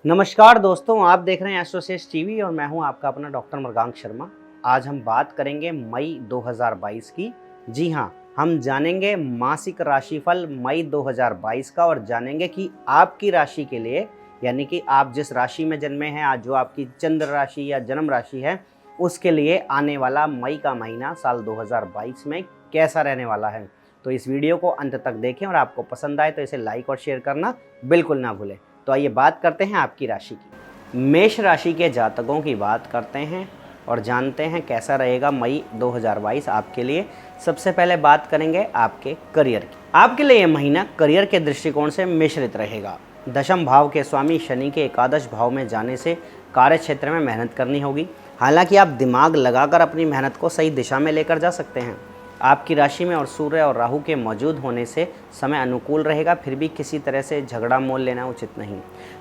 नमस्कार दोस्तों, आप देख रहे हैं एस्ट्रोसेस टीवी और मैं हूं आपका अपना डॉक्टर मृगांक शर्मा। आज हम बात करेंगे मई 2022 की। जी हां, हम जानेंगे मासिक राशिफल मई 2022 का और जानेंगे कि आपकी राशि के लिए, यानी कि आप जिस राशि में जन्मे हैं, आज जो आपकी चंद्र राशि या जन्म राशि है, उसके लिए आने वाला मई का महीना साल 2022 में कैसा रहने वाला है। तो इस वीडियो को अंत तक देखें और आपको पसंद आए तो इसे लाइक और शेयर करना बिल्कुल ना भूलें। तो आइए बात करते हैं आपकी राशि की। मेष राशि के जातकों की बात करते हैं और जानते हैं कैसा रहेगा मई 2022 आपके लिए। सबसे पहले बात करेंगे आपके करियर की। आपके लिए यह महीना करियर के दृष्टिकोण से मिश्रित रहेगा। दशम भाव के स्वामी शनि के एकादश भाव में जाने से कार्य क्षेत्र में मेहनत करनी होगी। हालांकि आप दिमाग लगाकर अपनी मेहनत को सही दिशा में लेकर जा सकते हैं। आपकी राशि में और सूर्य और राहु के मौजूद होने से समय अनुकूल रहेगा, फिर भी किसी तरह से झगड़ा मोल लेना उचित नहीं।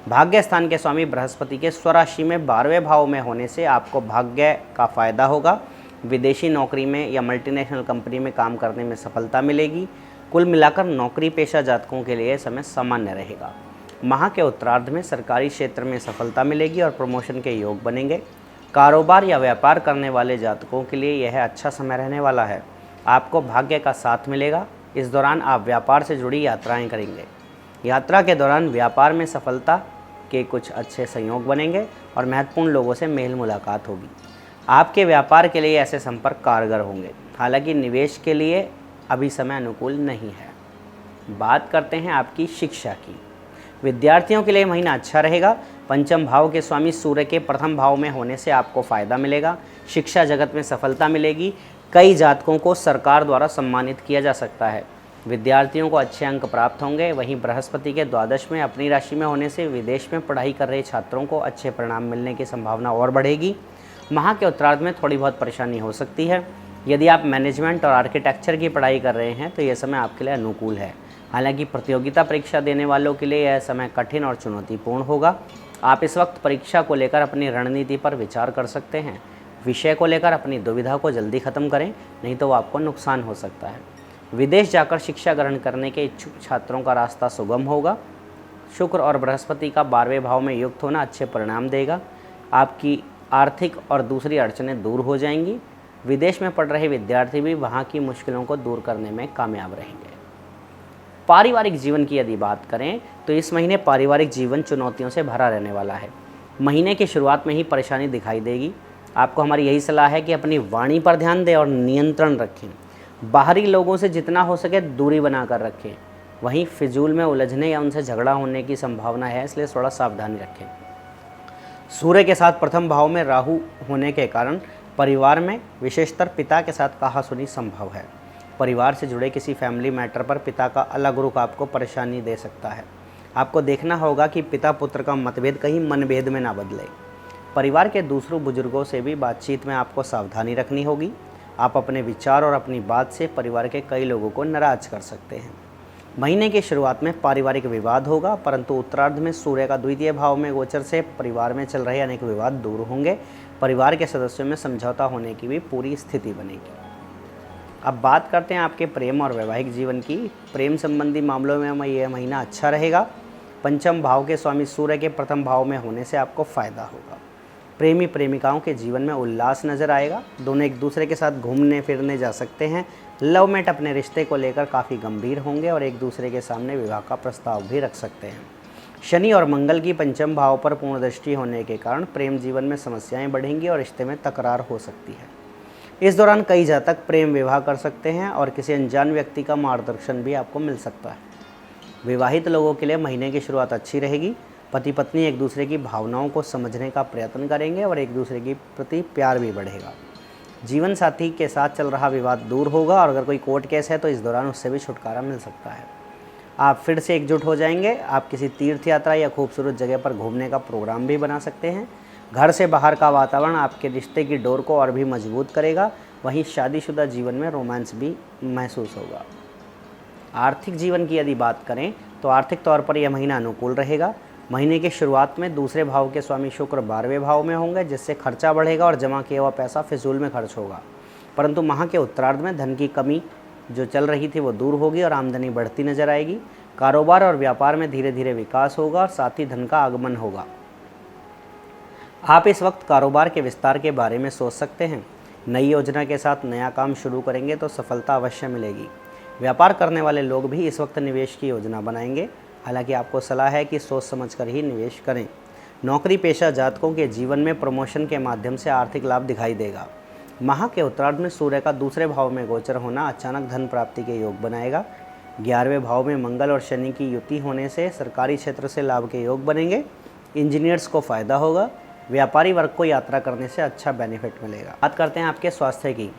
भाग्य स्थान के स्वामी बृहस्पति के स्वराशि में 12वें भाव में होने से आपको भाग्य का फायदा होगा। विदेशी नौकरी में या मल्टीनेशनल कंपनी में काम करने में सफलता मिलेगी। कुल मिलाकर नौकरी पेशा जातकों के लिए समय सामान्य रहेगा। माह के उत्तरार्ध में सरकारी क्षेत्र में सफलता मिलेगी और प्रमोशन के योग बनेंगे। कारोबार या व्यापार करने वाले जातकों के लिए यह अच्छा समय रहने वाला है। आपको भाग्य का साथ मिलेगा। इस दौरान आप व्यापार से जुड़ी यात्राएं करेंगे। यात्रा के दौरान व्यापार में सफलता के कुछ अच्छे संयोग बनेंगे और महत्वपूर्ण लोगों से मेल मुलाकात होगी। आपके व्यापार के लिए ऐसे संपर्क कारगर होंगे। हालांकि निवेश के लिए अभी समय अनुकूल नहीं है। बात करते हैं आपकी शिक्षा की। विद्यार्थियों के लिए महीना अच्छा रहेगा। पंचम भाव के स्वामी सूर्य के प्रथम भाव में होने से आपको फायदा मिलेगा। शिक्षा जगत में सफलता मिलेगी। कई जातकों को सरकार द्वारा सम्मानित किया जा सकता है। विद्यार्थियों को अच्छे अंक प्राप्त होंगे। वहीं बृहस्पति के द्वादश में अपनी राशि में होने से विदेश में पढ़ाई कर रहे छात्रों को अच्छे परिणाम मिलने की संभावना और बढ़ेगी। माह के उत्तरार्ध में थोड़ी बहुत परेशानी हो सकती है। यदि आप मैनेजमेंट और आर्किटेक्चर की पढ़ाई कर रहे हैं तो यह समय आपके लिए अनुकूल है। हालांकि प्रतियोगिता परीक्षा देने वालों के लिए यह समय कठिन और चुनौतीपूर्ण होगा। आप इस वक्त परीक्षा को लेकर अपनी रणनीति पर विचार कर सकते हैं। विषय को लेकर अपनी दुविधा को जल्दी खत्म करें, नहीं तो आपको नुकसान हो सकता है। विदेश जाकर शिक्षा ग्रहण करने के इच्छुक छात्रों का रास्ता सुगम होगा। शुक्र और बृहस्पति का 12वें भाव में युक्त होना अच्छे परिणाम देगा। आपकी आर्थिक और दूसरी अड़चनें दूर हो जाएंगी। विदेश में पढ़ रहे विद्यार्थी भी वहाँ की मुश्किलों को दूर करने में कामयाब रहेंगे। पारिवारिक जीवन की यदि बात करें तो इस महीने पारिवारिक जीवन चुनौतियों से भरा रहने वाला है। महीने की शुरुआत में ही परेशानी दिखाई देगी। आपको हमारी यही सलाह है कि अपनी वाणी पर ध्यान दें और नियंत्रण रखें। बाहरी लोगों से जितना हो सके दूरी बनाकर रखें। वहीं फिजूल में उलझने या उनसे झगड़ा होने की संभावना है, इसलिए थोड़ा सावधानी रखें। सूर्य के साथ प्रथम भाव में राहु होने के कारण परिवार में विशेषतर पिता के साथ कहासुनी संभव है। परिवार से जुड़े किसी फैमिली मैटर पर पिता का अलग रुख आपको परेशानी दे सकता है। आपको देखना होगा कि पिता पुत्र का मतभेद कहीं मनभेद में ना बदले। परिवार के दूसरों बुजुर्गों से भी बातचीत में आपको सावधानी रखनी होगी। आप अपने विचार और अपनी बात से परिवार के कई लोगों को नाराज कर सकते हैं। महीने की शुरुआत में पारिवारिक विवाद होगा, परंतु उत्तरार्ध में सूर्य का द्वितीय भाव में गोचर से परिवार में चल रहे अनेक विवाद दूर होंगे। परिवार के सदस्यों में समझौता होने की भी पूरी स्थिति बनेगी। अब बात करते हैं आपके प्रेम और वैवाहिक जीवन की। प्रेम संबंधी मामलों में यह महीना अच्छा रहेगा। पंचम भाव के स्वामी सूर्य के प्रथम भाव में होने से आपको फायदा होगा। प्रेमी प्रेमिकाओं के जीवन में उल्लास नजर आएगा। दोनों एक दूसरे के साथ घूमने फिरने जा सकते हैं। लवमेट अपने रिश्ते को लेकर काफ़ी गंभीर होंगे और एक दूसरे के सामने विवाह का प्रस्ताव भी रख सकते हैं। शनि और मंगल की पंचम भाव पर पूर्ण दृष्टि होने के कारण प्रेम जीवन में समस्याएं बढ़ेंगी और रिश्ते में तकरार हो सकती है। इस दौरान कई जातक प्रेम विवाह कर सकते हैं और किसी अनजान व्यक्ति का मार्गदर्शन भी आपको मिल सकता है। विवाहित लोगों के लिए महीने की शुरुआत अच्छी रहेगी। पति पत्नी एक दूसरे की भावनाओं को समझने का प्रयत्न करेंगे और एक दूसरे के प्रति प्यार भी बढ़ेगा। जीवन साथी के साथ चल रहा विवाद दूर होगा और अगर कोई कोर्ट केस है तो इस दौरान उससे भी छुटकारा मिल सकता है। आप फिर से एकजुट हो जाएंगे। आप किसी तीर्थ यात्रा या खूबसूरत जगह पर घूमने का प्रोग्राम भी बना सकते हैं। घर से बाहर का वातावरण आपके रिश्ते की डोर को और भी मजबूत करेगा। वहीं शादीशुदा जीवन में रोमांस भी महसूस होगा। आर्थिक जीवन की यदि बात करें तो आर्थिक तौर पर यह महीना अनुकूल रहेगा। महीने की शुरुआत में दूसरे भाव के स्वामी शुक्र 12वें भाव में होंगे, जिससे खर्चा बढ़ेगा और जमा किया हुआ पैसा फिजूल में खर्च होगा। परंतु माह के उत्तरार्ध में धन की कमी जो चल रही थी वो दूर होगी और आमदनी बढ़ती नजर आएगी। कारोबार और व्यापार में धीरे धीरे विकास होगा और साथ ही धन का आगमन होगा। आप इस वक्त कारोबार के विस्तार के बारे में सोच सकते हैं। नई योजना के साथ नया काम शुरू करेंगे तो सफलता अवश्य मिलेगी। व्यापार करने वाले लोग भी इस वक्त निवेश की योजना बनाएंगे। हालांकि आपको सलाह है कि सोच समझकर ही निवेश करें। नौकरी पेशा जातकों के जीवन में प्रमोशन के माध्यम से आर्थिक लाभ दिखाई देगा। माह के उत्तरार्ध में सूर्य का दूसरे भाव में गोचर होना अचानक धन प्राप्ति के योग बनाएगा। 11वें भाव में मंगल और शनि की युति होने से सरकारी क्षेत्र से लाभ के योग बनेंगे। इंजीनियर्स को फायदा होगा। व्यापारी वर्ग को यात्रा करने से अच्छा बेनिफिट मिलेगा। बात करते हैं आपके स्वास्थ्य की।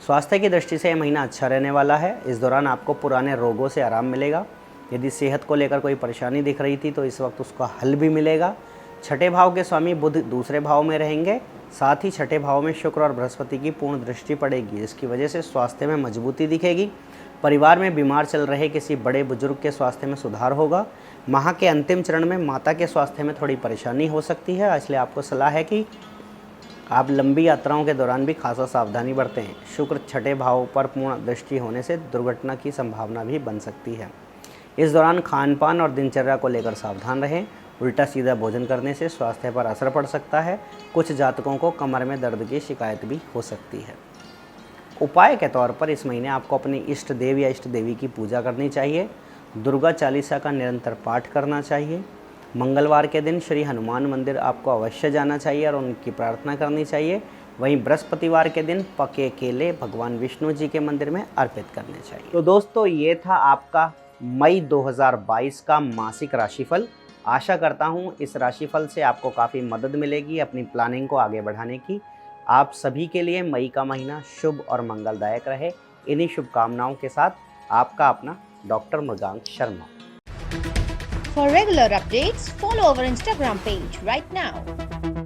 स्वास्थ्य की दृष्टि से यह महीना अच्छा रहने वाला है। इस दौरान आपको पुराने रोगों से आराम मिलेगा। यदि सेहत को लेकर कोई परेशानी दिख रही थी तो इस वक्त उसका हल भी मिलेगा। छठे भाव के स्वामी बुध दूसरे भाव में रहेंगे। साथ ही छठे भाव में शुक्र और बृहस्पति की पूर्ण दृष्टि पड़ेगी, जिसकी वजह से स्वास्थ्य में मजबूती दिखेगी। परिवार में बीमार चल रहे किसी बड़े बुजुर्ग के स्वास्थ्य में सुधार होगा। माह के अंतिम चरण में माता के स्वास्थ्य में थोड़ी परेशानी हो सकती है, इसलिए आपको सलाह है कि आप लंबी यात्राओं के दौरान भी खासा सावधानी बरतें। शुक्र छठे भाव पर पूर्ण दृष्टि होने से दुर्घटना की संभावना भी बन सकती है। इस दौरान खान पान और दिनचर्या को लेकर सावधान रहें। उल्टा सीधा भोजन करने से स्वास्थ्य पर असर पड़ सकता है। कुछ जातकों को कमर में दर्द की शिकायत भी हो सकती है। उपाय के तौर पर इस महीने आपको अपनी इष्ट देव या इष्ट देवी की पूजा करनी चाहिए। दुर्गा चालीसा का निरंतर पाठ करना चाहिए। मंगलवार के दिन श्री हनुमान मंदिर आपको अवश्य जाना चाहिए और उनकी प्रार्थना करनी चाहिए। वहीं बृहस्पतिवार के दिन पके केले भगवान विष्णु जी के मंदिर में अर्पित करने चाहिए। तो दोस्तों, ये था आपका मई 2022 का मासिक राशिफल। आशा करता हूँ इस राशिफल से आपको काफ़ी मदद मिलेगी अपनी प्लानिंग को आगे बढ़ाने की। आप सभी के लिए मई का महीना शुभ और मंगलदायक रहे। इन्हीं शुभकामनाओं के साथ आपका अपना doctor Mrigank Sharma. For regular updates, follow our Instagram page right now.